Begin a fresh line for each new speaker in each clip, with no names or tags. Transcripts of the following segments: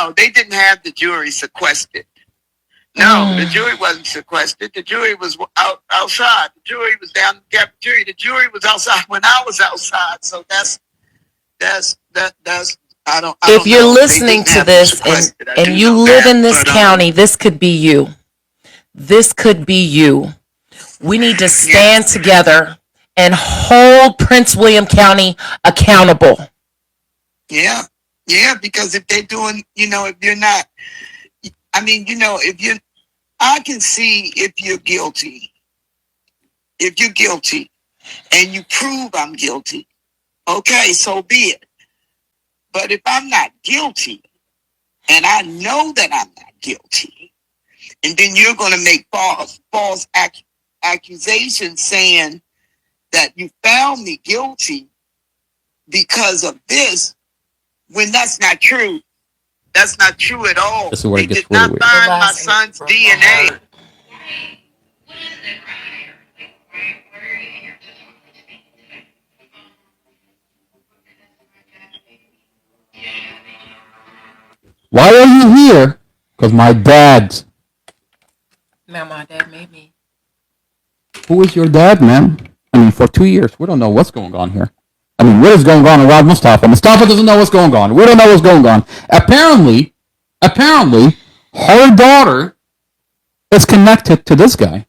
No, they didn't have the jury sequestered. No, the jury wasn't sequestered. The jury was outside. The jury was down in the cafeteria. The jury was outside when I was outside. So that's I don't.
If you're listening to this and you live in this county, this could be you. This could be you. We need to stand together and hold Prince William County accountable.
Yeah, because if they're doing, if you're not, if you're, I can see if you're guilty. If you're guilty and you prove I'm guilty, okay, so be it. But if I'm not guilty and I know that I'm not guilty, and then you're going to make false accusations saying that you found me guilty because of this, when that's not true. That's not true at all. They did not find my son's DNA.
Why are you here? Because my dad's.
Ma'am, my dad made me.
Who is your dad, ma'am? I mean, for 2 years, we don't know what's going on here. I mean, what is going on around Mustafa? Mustafa doesn't know what's going on. We don't know what's going on. Apparently, her daughter is connected to this guy,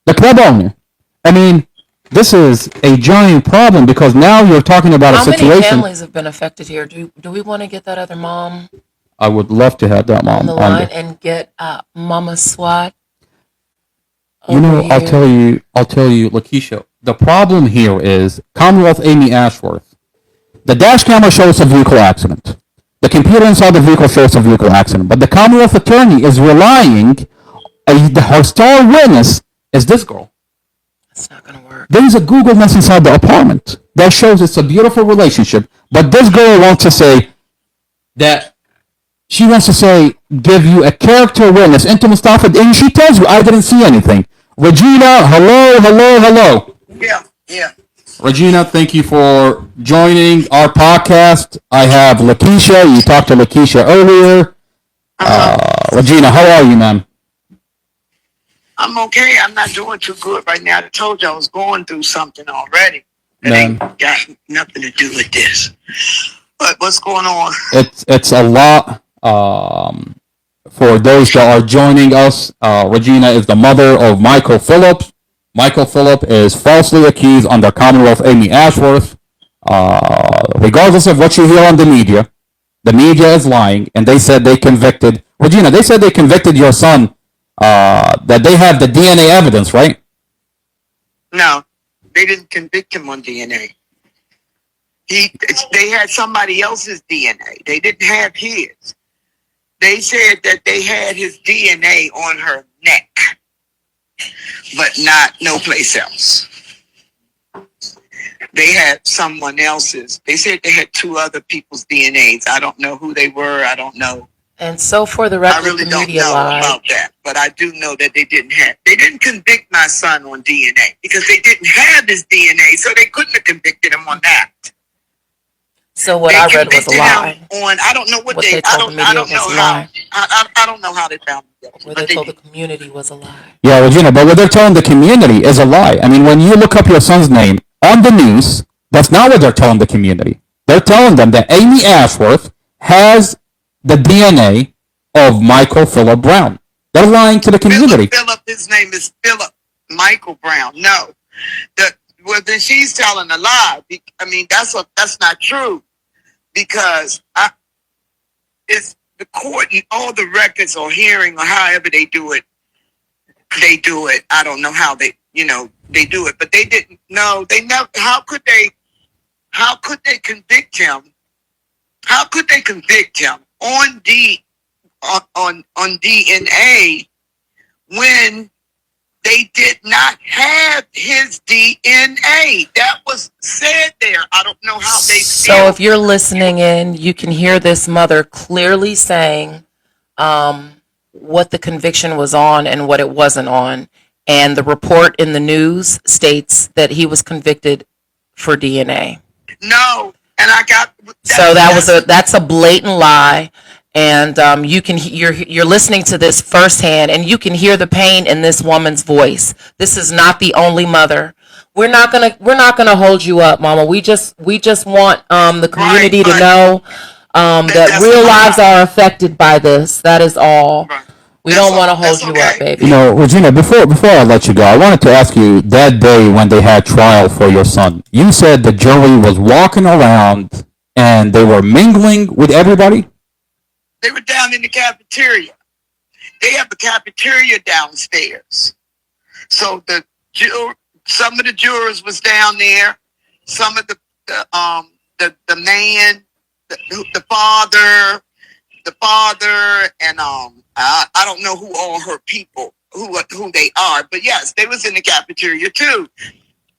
the club owner. I mean, this is a giant problem because now you're talking about a situation.
How many families have been affected here? Do we want to get that other mom?
I would love to have that mom
on the line and get Mama SWAT.
I'll tell you, Lakeisha. The problem here is Commonwealth Amy Ashworth. The dash camera shows a vehicle accident. The computer inside the vehicle shows a vehicle accident. But the Commonwealth attorney is relying, her star witness is this girl.
It's not going to work.
There is a Google Nest inside the apartment that shows it's a beautiful relationship. But this girl wants to say that she wants to say, give you a character witness into Mustafa, and she tells you, I didn't see anything. Regina, hello.
Yeah.
Regina, thank you for joining our podcast. I have Lakeisha. You talked to Lakeisha earlier. Regina, how are you, ma'am?
I'm okay. I'm not doing too good right now. I told you I was going through something already. It ain't got nothing to do with this. But what's going on?
It's a lot. For those that are joining us, Regina is the mother of Michael Phillip. Michael Phillip is falsely accused under Commonwealth Amy Ashworth. Regardless of what you hear on the media is lying, and they said they convicted Regina. They said they convicted your son. That they have the DNA evidence, right?
No, they didn't convict him on DNA. They had somebody else's DNA. They didn't have his. They said that they had his DNA on her neck, but not no place else. They had someone else's. They said they had 2 other people's DNAs. I don't know who they were. I don't know.
And so for the record,
I really don't know about that, but I do know that they didn't convict my son on DNA because they didn't have his DNA, so they couldn't have convicted him on that.
So what I read was a lie.
I don't know what they told the media was a lie. I don't know how they found it.
What they told the community was a lie.
Yeah, Regina, but what they're telling the community is a lie. I mean, when you look up your son's name on the news, that's not what they're telling the community. They're telling them that Amy Ashworth has the DNA of Michael Phillip Brown. They're lying to the community.
His name is Phillip Michael Brown. No. Well, then she's telling a lie. I mean, that's not true. Because it's the court and all the records or hearing or however they do it. I don't know how they do it, but they didn't know. They never. How could they convict him? How could they convict him on DNA when they did not have his DNA? That was said there. I don't know how they.
So if you're listening in, you can hear this mother clearly saying what the conviction was on and what it wasn't on. And the report in the news states that he was convicted for DNA.
No, and I got.
That's a blatant lie. and you're listening to this firsthand, and you can hear the pain in this woman's voice. This is not the only mother. We're not gonna hold you up, Mama. We just want the
Right,
community to
but
know that
that's
real lives
fine.
are affected by this. That is all.
Right.
We
That's
don't want to
all.
hold
That's
you up,
okay.
baby.
Regina, before I let you go, I wanted to ask you that day when they had trial for your son. You said the jury was walking around and they were mingling with everybody.
They were down in the cafeteria. They have a cafeteria downstairs. So some of the jurors was down there. Some of the man, the father, and I don't know who all her people who they are, but yes, they was in the cafeteria too.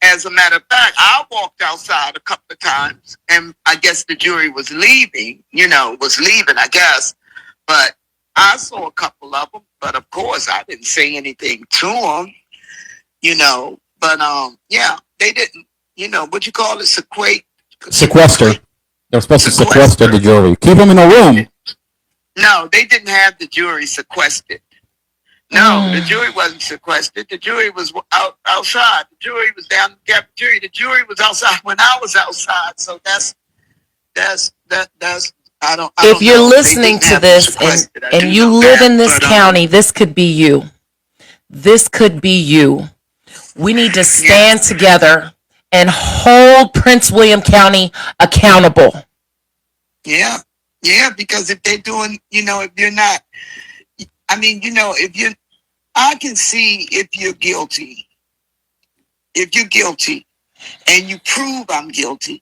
As a matter of fact, I walked outside a couple of times, and I guess the jury was leaving. I guess, but I saw a couple of them. But of course, I didn't say anything to them. But yeah, they didn't. What you call it,
Sequester. They're supposed to sequester the
sequester.
jury. Keep them in a room.
No, they didn't have the jury sequestered. No, the jury wasn't sequestered. The jury was outside. The jury was down in the cafeteria. The jury was outside when I was outside. So that's I don't
If you're
know. They
listening
didn't
to
have them
this
sequestered. I
and
do
you
know
live
that.
in this
But
county, this could be you. This could be you. We need to
yeah,
stand together and hold Prince William County accountable.
yeah, because if they're doing, if you're not, I mean, if you, I can see if you're guilty. If you're guilty and you prove I'm guilty,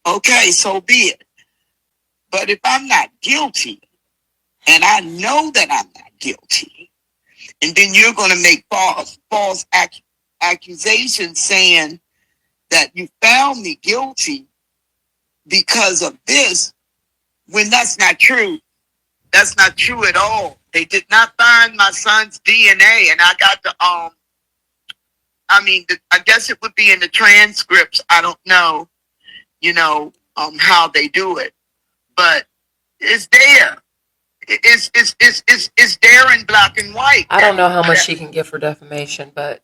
okay, so be it. But if I'm not guilty and I know that I'm not guilty, and then you're going to make false accusations saying that you found me guilty because of this, when that's not true. That's not true at all. They did not find my son's DNA, and I got the I guess it would be in the transcripts. I don't know, how they do it, but it's there. It's there in black and white.
I don't know how much she can get for defamation, but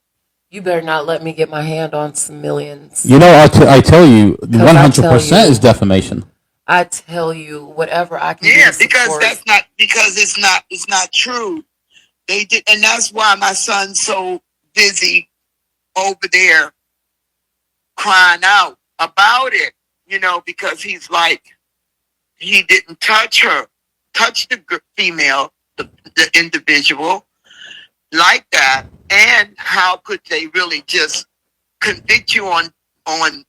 you better not let me get my hand on some millions.
I tell you, 100% is
you,
defamation.
I tell you, whatever I can
Yeah,
do to
because
support.
that's not because it's not true. They did, and that's why my son's so busy over there crying out about it. Because he's like, he didn't touch the female, the individual like that, and how could they really just convict you on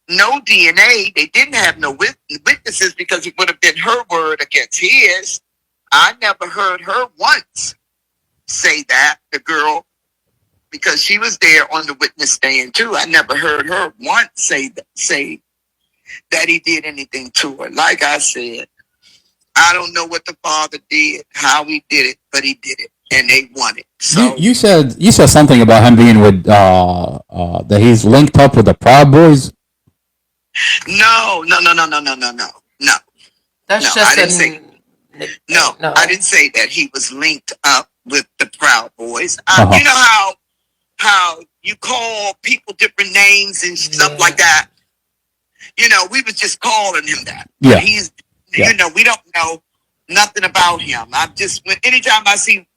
no DNA? They didn't have no witnesses because it would have been her word against his. I never heard her once say that, the girl, because she was there on the witness stand too. I never heard her once say that he did anything to her. Like I said, I don't know what the father did, how he did it, but he did it, and they won it. So
you said something about him being with that he's linked up with the Proud Boys.
no.
That's
No,
just
I didn't say. No, I didn't say that he was linked up with the Proud Boys. You know how you call people different names and stuff like that. We was just calling him that.
Yeah.
But he's, we don't know nothing about him. I'm just anytime I see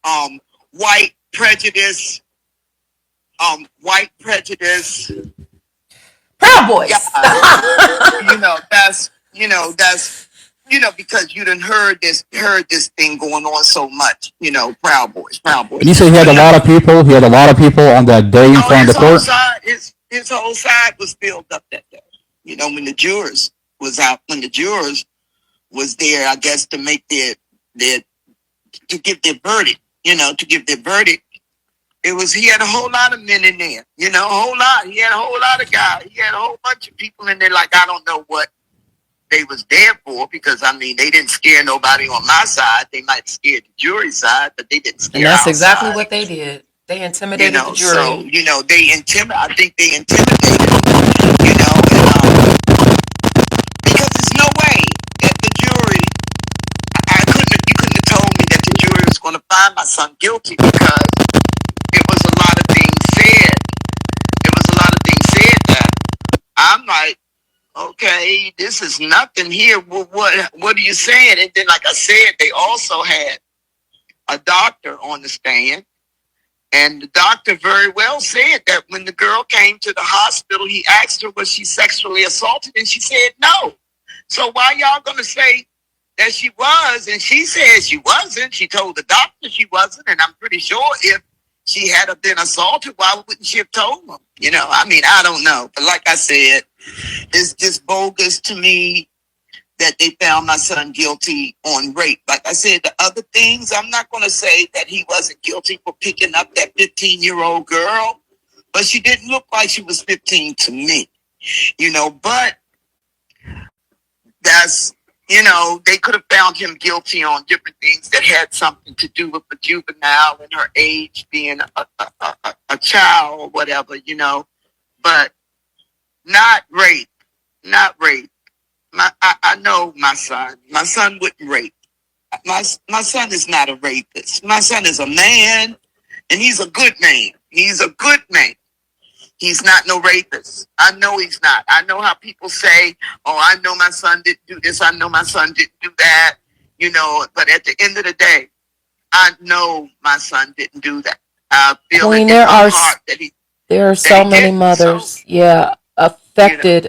white prejudice,
Proud Boys.
That's because you done heard this thing going on so much. Proud Boys.
And you say he had a lot of people. He had a lot of people on that day in front of the court.
His whole side was filled up that day. When the jurors was out, when the jurors was there, I guess to make their to give their verdict. To give their verdict. He had a whole lot of men in there. A whole lot. He had a whole lot of guys. He had a whole bunch of people in there. Like I don't know what they was there for, because they didn't scare nobody on my side. They might scare the jury side, but they didn't scare.
And that's exactly
side.
what they did. They intimidated the jury.
So I think they intimidated them. Because there's no way that the jury, you couldn't have told find my son guilty because it was a lot of things said. It was a lot of things said that I'm like, okay, this is nothing here. Well, what are you saying? And then, like I said, they also had a doctor on the stand. And the doctor very well said that when the girl came to the hospital, he asked her, was she sexually assaulted? And she said no. So why y'all going to say that she was? And she said she wasn't. She told the doctor she wasn't. And I'm pretty sure if she had been assaulted, why wouldn't she have told them? You know, I mean, I don't know. But like I said, it's just bogus to me that they found my son guilty on rape. Like I said, the other things, I'm not going to say that he wasn't guilty for picking up that 15-year-old girl, but she didn't look like she was 15 to me, you know, but that's, you know, they could have found him guilty on different things that had something to do with the juvenile and her age being a child or whatever, you know, but not rape, not rape. I know my son. My son wouldn't rape. My son is not a rapist. My son is a man, and he's a good man. He's a good man. He's not no rapist. I know he's not. I know how people say, oh, I know my son didn't do this. I know my son didn't do that. You know, but at the end of the day, I know my son didn't do that. I feel
Queen,
it in my heart that he.
There are so many mothers,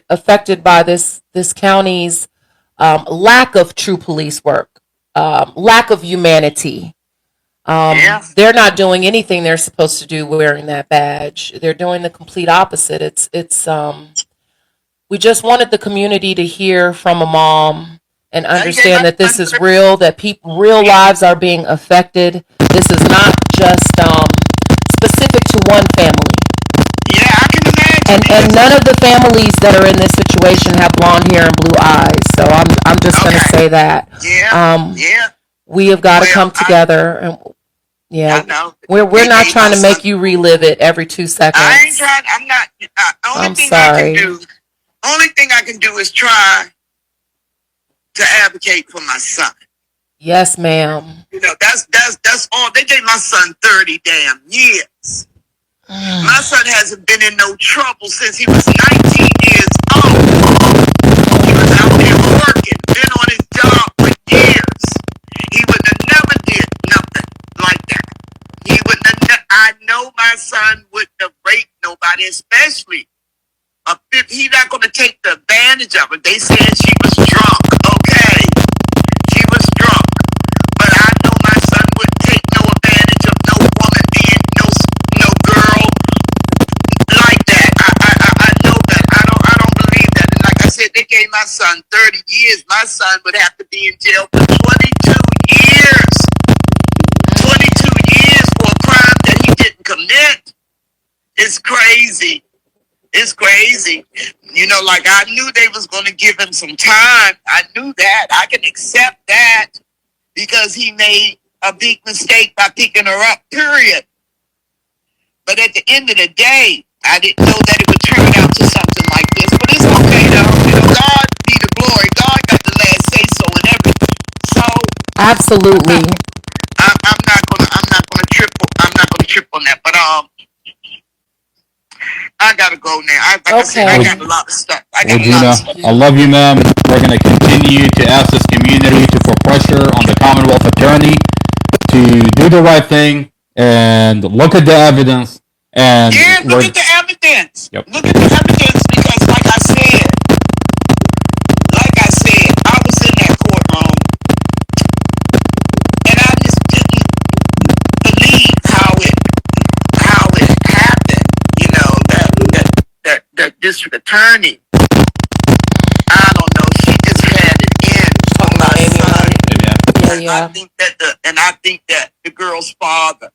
affected by this county's lack of true police work, lack of humanity. They're not doing anything they're supposed to do wearing that badge. They're doing the complete opposite. It's we just wanted the community to hear from a mom and understand that this is real, that real lives are being affected. This is not just specific to one family.
Yeah, I can imagine.
And none of the families that are in this situation have blonde hair and blue eyes. So I'm just going to say that.
Yeah.
We have got to come together, and
I know.
We're not trying to make you relive it every 2 seconds.
I ain't trying. I'm not.
I'm sorry.
Only thing I can do is try to advocate for my son.
Yes, ma'am.
You know, that's all. They gave my son 30 damn years. My son hasn't been in no trouble since he was 19 years old. He was out there working, been on his job for years. He would have never did nothing like that. He wouldn't have. I know my son wouldn't have raped nobody, especially he's not going to take the advantage of it. They said she was drunk. Okay, she was drunk, but I know my son wouldn't take no advantage of no woman being no girl like that. I know that. I don't believe that. And like I said, they gave my son 30 years. My son would have to be in jail for 22 years. 22 years for a crime that he didn't commit. It's crazy. It's crazy. You know, like I knew they was going to give him some time. I knew that. I can accept that because he made a big mistake by picking her up, period. But at the end of the day, I didn't know that it would turn out to something like this. But it's okay though. You know, God be the glory. God got the last say so and everything. So
absolutely.
I'm not gonna trip on that. But I gotta go now. I said, I got a lot of stuff.
Regina, I love you, ma'am. We're going to continue to ask this community to put pressure on the Commonwealth Attorney to do the right thing and look at the evidence. And
look at the evidence.
Yep.
Look at the evidence because, like I said, I was in that courtroom and I just didn't believe how it happened. You know, that district attorney, I don't know, she just had it in for my son.
Yeah.
I think that the girl's father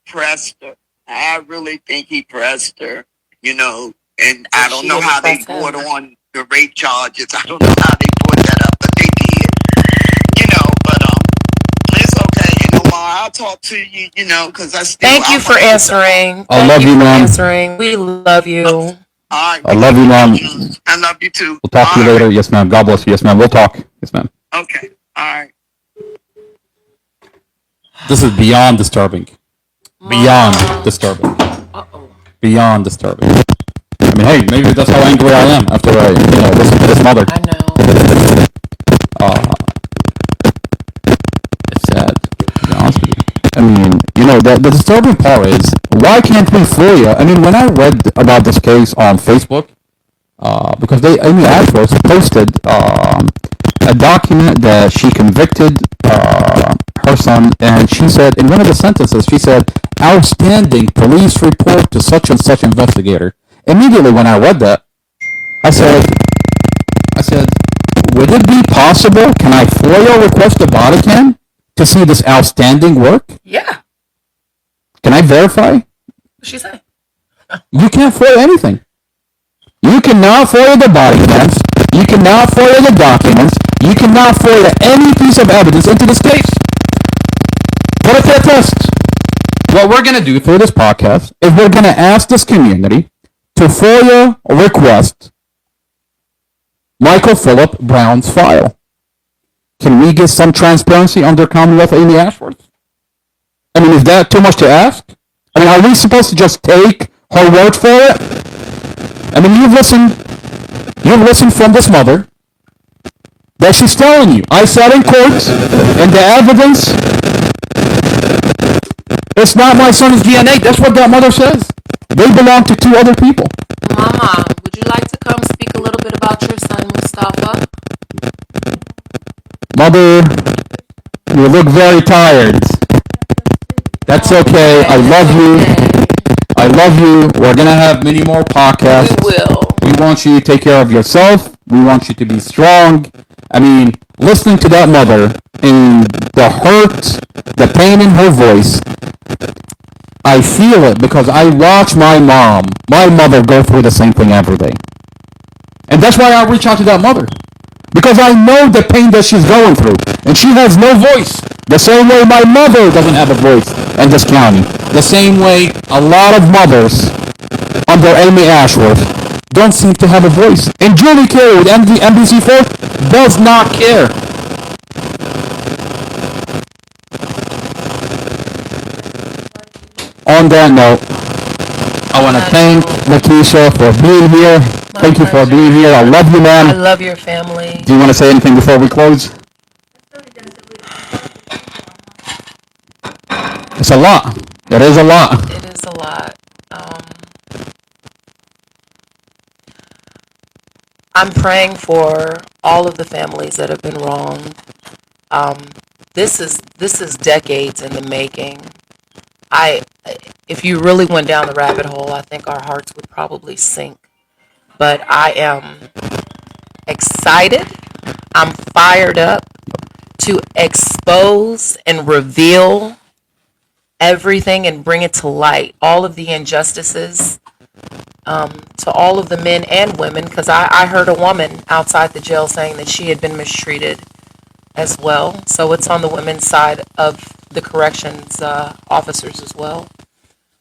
pressed her. I really think he pressed her, you know, and I don't know how they brought on the rape charges. I don't know how they brought that up, but they did, you know, but it's okay. You know, Ma, I'll talk to you, you know, because
Thank you for answering.
I love you, Mom.
We love you.
All right.
I love you, Mom.
I love you too.
We'll talk to you later. Yes, ma'am. God bless you. Yes, ma'am. We'll talk. Yes, ma'am.
Okay. All right.
This is beyond disturbing. Beyond
Mom.
disturbing.
Uh-oh.
Beyond disturbing. I mean, hey, maybe that's how angry I am after I, listen to this mother.
I know.
It's sad, to be honest with you. I mean, the disturbing part is, why can't we FOIA? I mean, when I read about this case on Facebook, because Amy Ashworth posted a document that she convicted her son, and she said, in one of the sentences, she said, outstanding police report to such and such investigator. Immediately when I read that, I said, would it be possible, can I FOIA request a body cam to see this outstanding work?
Yeah.
Can I verify?
What'd she say?
You can't FOIA anything. You cannot FOIA the body cams. You cannot FOIA the documents. You cannot FOIA any piece of evidence into this case. But it's a test. What we're going to do through this podcast is we're going to ask this community to FOIA request Michael Phillip Brown's file. Can we get some transparency under Commonwealth Amy Ashworth? I mean, is that too much to ask? I mean, are we supposed to just take her word for it? I mean, you've listened from this mother that she's telling you, I sat in court and the evidence, it's not my son's DNA. That's what that mother says. They belong to two other people.
Mama, would you like to come speak a little bit about your son, Mustafa?
Mother, you look very tired. That's okay. I love you. I love you. We're going to have many more podcasts.
We will.
We want you to take care of yourself. We want you to be strong. I mean, listening to that mother and the hurt, the pain in her voice, I feel it because I watch my mother go through the same thing every day. And that's why I reach out to that mother. Because I know the pain that she's going through. And she has no voice. The same way my mother doesn't have a voice in this county. The same way a lot of mothers under Amy Ashworth don't seem to have a voice. And Julie Carey with NBC4 does not care. On that note, I want to thank Lakeisha for being here. Thank you for being here. I love you, man.
I love your family.
Do you want to say anything before we close? It's a lot. It is a lot.
It is a lot. I'm praying for all of the families that have been wronged. This is decades in the making. If you really went down the rabbit hole, I think our hearts would probably sink. But I am excited. I'm fired up to expose and reveal everything and bring it to light. All of the injustices to all of the men and women, because I heard a woman outside the jail saying that she had been mistreated as well. So it's on the women's side of the corrections officers as well.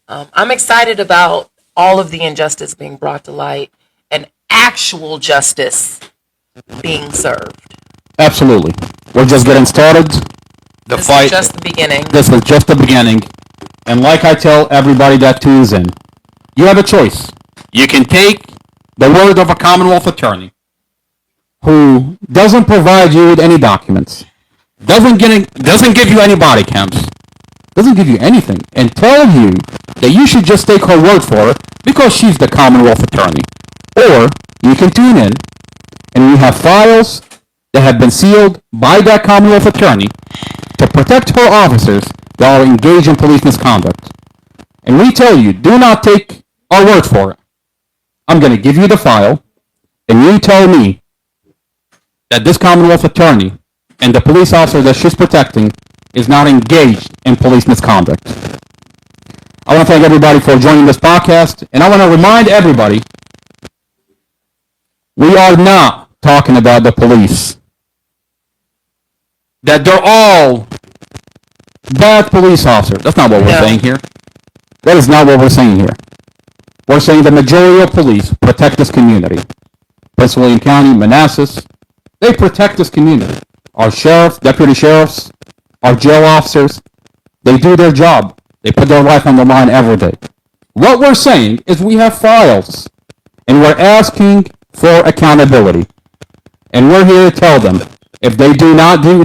I'm excited about all of the injustice being brought to light and actual justice being served.
Absolutely. We're just getting started.
This is just the beginning.
This is just the beginning. And like I tell everybody that tunes in, you have a choice. You can take the word of a Commonwealth attorney who doesn't provide you with any documents, doesn't give you any body cams, doesn't give you anything, and tell you that you should just take her word for it because she's the Commonwealth attorney. Or you can tune in and we have files that have been sealed by that Commonwealth attorney to protect her officers that are engaged in police misconduct. And we tell you, do not take our word for it. I'm going to give you the file, and you tell me that this Commonwealth attorney and the police officer that she's protecting is not engaged in police misconduct. I want to thank everybody for joining this podcast, and I want to remind everybody, we are not talking about the police. That they're all bad police officers. That's not what we're saying here. That is not what we're saying here. We're saying the majority of police protect this community. Prince William County, Manassas, they protect this community. Our sheriff, deputy sheriffs, our jail officers, They do their job. They put their life on the line every day. What we're saying is we have files, and we're asking for accountability. And we're here to tell them if they do not do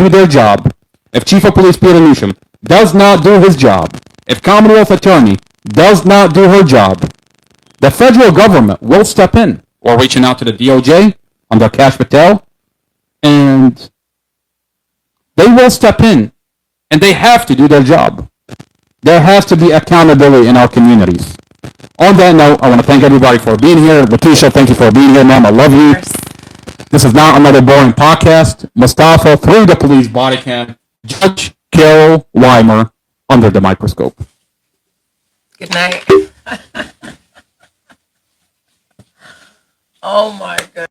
their job, if Chief of Police Peter Newsham does not do his job, if Commonwealth Attorney does not do her job, the federal government will step in. Or reaching out to the DOJ under Kash Patel, and they will step in, and they have to do their job. There has to be accountability in our communities. On that note, I want to thank everybody for being here. Letitia, thank you for being here, ma'am. I love you. This is not another boring podcast. Mustafa, through the police body cam. Judge Carol Weimer, under the microscope.
Good night. Oh my God.